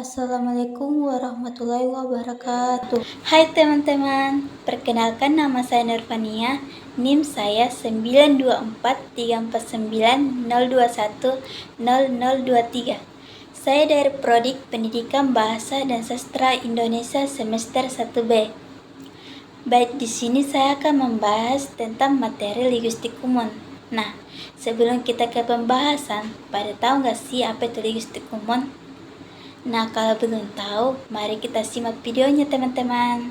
Assalamualaikum warahmatullahi wabarakatuh. Hai teman-teman, perkenalkan nama saya Nurfania, NIM saya 9243490210023. Saya dari Prodi Pendidikan Bahasa dan Sastra Indonesia semester 1B. Baik, di sini saya akan membahas tentang materi linguistik umum. Nah, sebelum kita ke pembahasan, pada tahu nggak sih apa itu linguistik umum? Nah, kalau belum tahu, mari kita simak videonya teman-teman.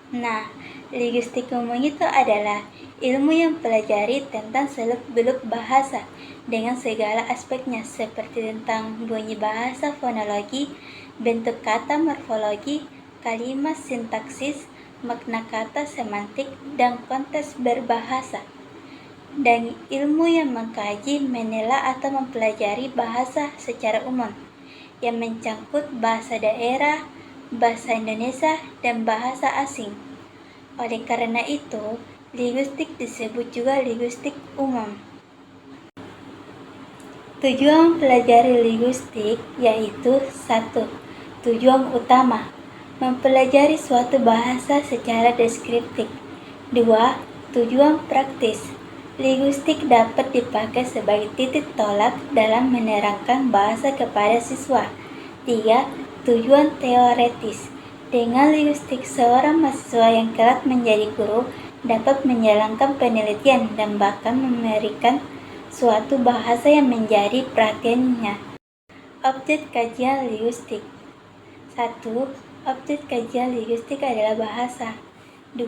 Nah, linguistik umum itu adalah ilmu yang pelajari tentang seluk-beluk bahasa dengan segala aspeknya seperti tentang bunyi bahasa, fonologi, bentuk kata, morfologi, kalimat, sintaksis, makna kata, semantik, dan konteks berbahasa. Dan ilmu yang mengkaji, menelaah atau mempelajari bahasa secara umum yang mencangkut bahasa daerah, bahasa Indonesia, dan bahasa asing. Oleh karena itu, linguistik disebut juga linguistik umum. Tujuan mempelajari linguistik yaitu 1. Tujuan utama, mempelajari suatu bahasa secara deskriptif. 2. Tujuan praktis, linguistik dapat dipakai sebagai titik tolak dalam menerangkan bahasa kepada siswa. 3. Tujuan teoretis, dengan linguistik seorang mahasiswa yang kelak menjadi guru dapat menjalankan penelitian dan bahkan memberikan suatu bahasa yang menjadi perhatiannya. Objek kajian linguistik. 1. Objek kajian linguistik adalah bahasa. 2.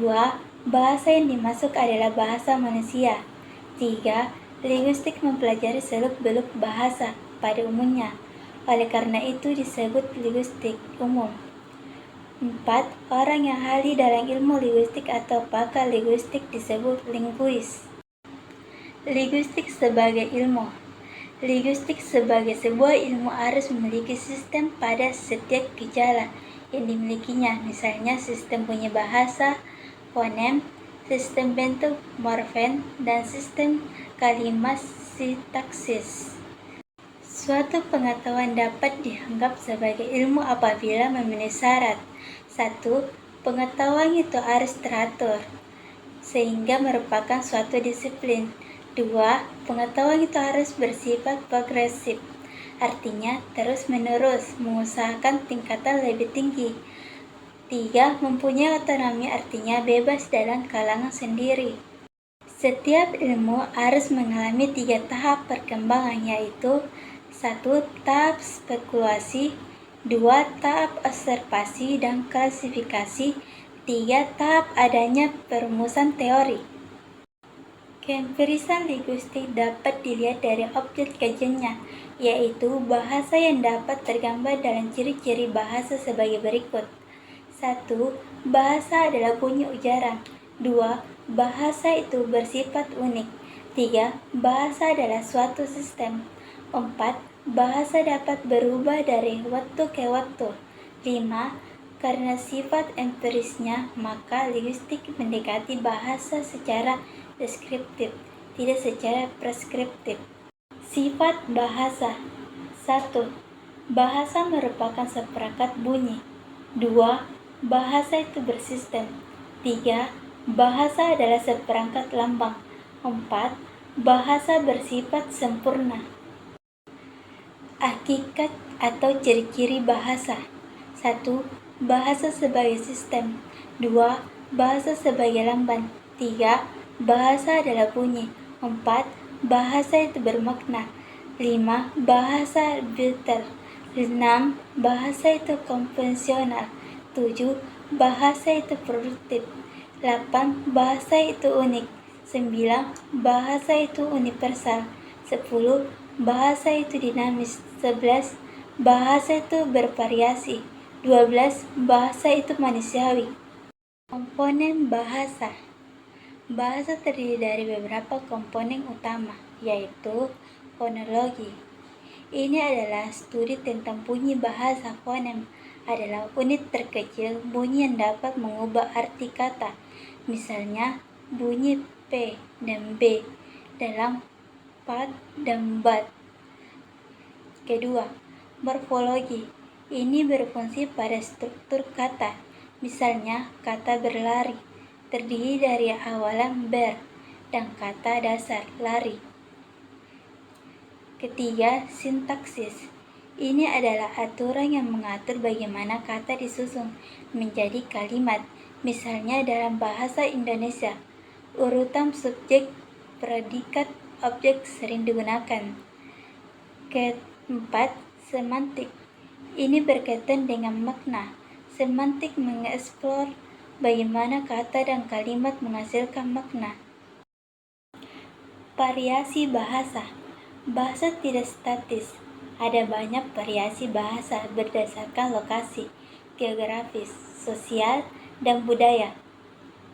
Bahasa yang dimaksud adalah bahasa manusia. 3. Linguistik mempelajari seluk-beluk bahasa pada umumnya. Oleh karena itu disebut linguistik umum. 4. Orang yang ahli dalam ilmu linguistik atau pakar linguistik disebut linguis. Linguistik sebagai ilmu. Linguistik sebagai sebuah ilmu harus memiliki sistem pada setiap gejala yang dimilikinya, misalnya sistem bunyi bahasa, fonem, sistem bentuk, morfem, dan sistem kalimat sintaksis. Suatu pengetahuan dapat dianggap sebagai ilmu apabila memenuhi syarat. 1. Pengetahuan itu harus teratur, sehingga merupakan suatu disiplin. 2. Pengetahuan itu harus bersifat progresif, artinya terus-menerus mengusahakan tingkatan lebih tinggi. 3. Mempunyai otonomi, artinya bebas dalam kalangan sendiri. Setiap ilmu harus mengalami 3 tahap perkembangan, yaitu 1. Tahap spekulasi, 2. Tahap observasi dan klasifikasi, 3. Tahap adanya perumusan teori. Keempirisan linguistik dapat dilihat dari objek kajiannya, yaitu bahasa yang dapat tergambar dalam ciri-ciri bahasa sebagai berikut. 1. Bahasa adalah bunyi ujaran. 2. Bahasa itu bersifat unik. 3. Bahasa adalah suatu sistem. 4. Bahasa dapat berubah dari waktu ke waktu. 5. Karena sifat empirisnya, maka linguistik mendekati bahasa secara deskriptif, tidak secara preskriptif. Sifat bahasa. 1. Bahasa merupakan seperangkat bunyi. 2. Bahasa itu bersistem. 3. Bahasa adalah seperangkat lambang. 4. Bahasa bersifat sempurna. Hakikat atau ciri-ciri bahasa. 1. Bahasa sebagai sistem. 2. Bahasa sebagai lambang. 3. Bahasa adalah bunyi. 4. Bahasa itu bermakna. 5. Bahasa filter. 6. Bahasa itu konvensional. 7. Bahasa itu produktif. 8. Bahasa itu unik. 9. Bahasa itu universal. 10. Bahasa itu dinamis. 11. Bahasa itu bervariasi. 12. Bahasa itu manusiawi. Komponen bahasa. Bahasa terdiri dari beberapa komponen utama, yaitu fonologi. Ini adalah studi tentang bunyi bahasa. Fonem adalah unit terkecil bunyi yang dapat mengubah arti kata, misalnya bunyi P dan B dalam pat dan bat. Kedua, morfologi. Ini berfungsi pada struktur kata. Misalnya, kata berlari terdiri dari awalan ber dan kata dasar lari. Ketiga, sintaksis. Ini adalah aturan yang mengatur bagaimana kata disusun menjadi kalimat. Misalnya dalam bahasa Indonesia, urutan subjek, predikat, objek sering digunakan. Keempat, semantik. Ini berkaitan dengan makna. Semantik mengeksplor bagaimana kata dan kalimat menghasilkan makna. Variasi bahasa. Bahasa tidak statis. Ada banyak variasi bahasa berdasarkan lokasi, geografis, sosial, dan budaya.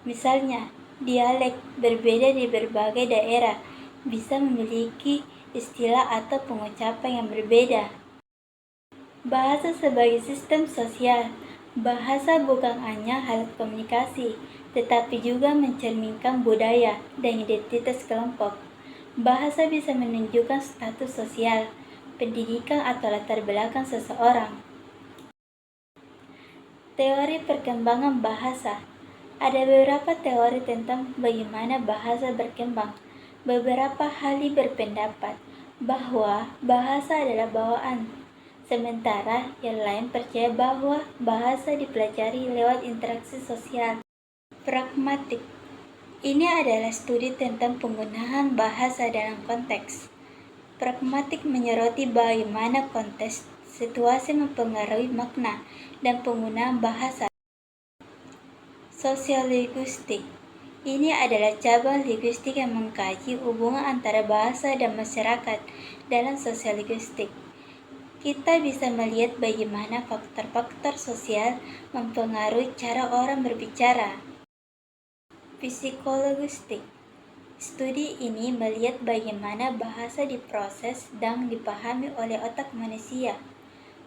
Misalnya, dialek berbeda di berbagai daerah, bisa memiliki istilah atau pengucapan yang berbeda. Bahasa sebagai sistem sosial. Bahasa bukan hanya alat komunikasi, tetapi juga mencerminkan budaya dan identitas kelompok. Bahasa bisa menunjukkan status sosial, pendidikan atau latar belakang seseorang. Teori perkembangan bahasa. Ada beberapa teori tentang bagaimana bahasa berkembang. Beberapa ahli berpendapat bahwa bahasa adalah bawaan, sementara yang lain percaya bahwa bahasa dipelajari lewat interaksi sosial. Pragmatik. Ini adalah studi tentang penggunaan bahasa dalam konteks. Pragmatik menyoroti bagaimana konteks situasi mempengaruhi makna dan penggunaan bahasa. Sosiolinguistik. Ini adalah cabang linguistik yang mengkaji hubungan antara bahasa dan masyarakat dalam sosiolinguistik. Kita bisa melihat bagaimana faktor-faktor sosial mempengaruhi cara orang berbicara. Psikologistik. Studi ini melihat bagaimana bahasa diproses dan dipahami oleh otak manusia.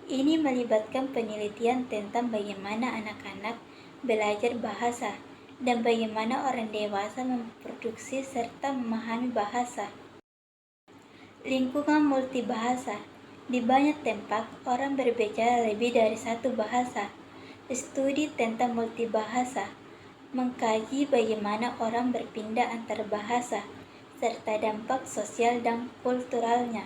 Ini melibatkan penelitian tentang bagaimana anak-anak belajar bahasa dan bagaimana orang dewasa memproduksi serta memahami bahasa. Lingkungan multibahasa. Di banyak tempat, orang berbicara lebih dari satu bahasa. Studi tentang multibahasa mengkaji bagaimana orang berpindah antar bahasa, serta dampak sosial dan kulturalnya.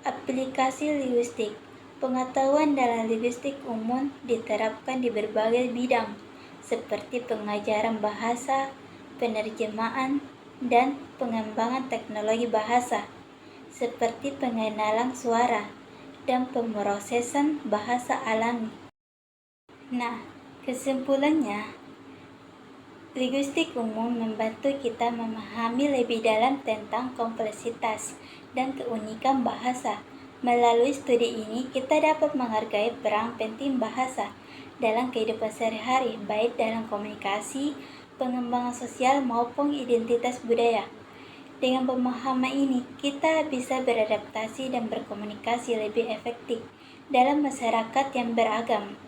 Aplikasi linguistik. Pengetahuan dalam linguistik umum diterapkan di berbagai bidang, seperti pengajaran bahasa, penerjemahan, dan pengembangan teknologi bahasa, seperti pengenalan suara dan pemrosesan bahasa alami. Nah, kesimpulannya, linguistik umum membantu kita memahami lebih dalam tentang kompleksitas dan keunikan bahasa. Melalui studi ini, kita dapat menghargai peran penting bahasa dalam kehidupan sehari-hari, baik dalam komunikasi, pengembangan sosial, maupun identitas budaya. Dengan pemahaman ini, kita bisa beradaptasi dan berkomunikasi lebih efektif dalam masyarakat yang beragam.